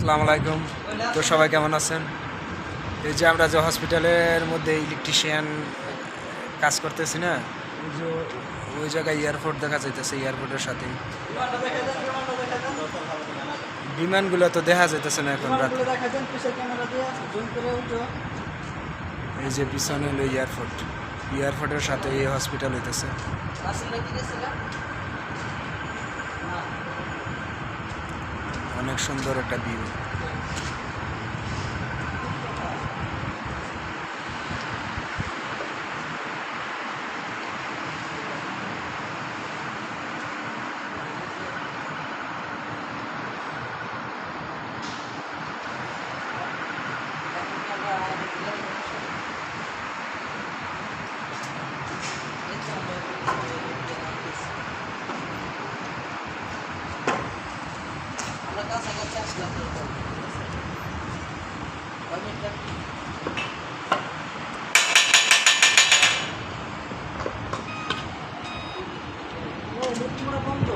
আসসালামু আলাইকুম। তো সবাই কেমন আছেন? এই যে আমরা যে হসপিটালের মধ্যে ইলেকট্রিশিয়ান কাজ করতেছি না, ওই যে ওই জায়গায় এয়ারপোর্ট দেখা যাইতেছে। এয়ারপোর্টের সাথে বিমানগুলো তো দেখা যাইতেছে না এখন রাতে। এই যে পিছনে হলো এয়ারপোর্ট, এয়ারপোর্টের সাথে এই হসপিটাল হইতেছে। অনেক সুন্দর একটা ভিউ। বন্ধ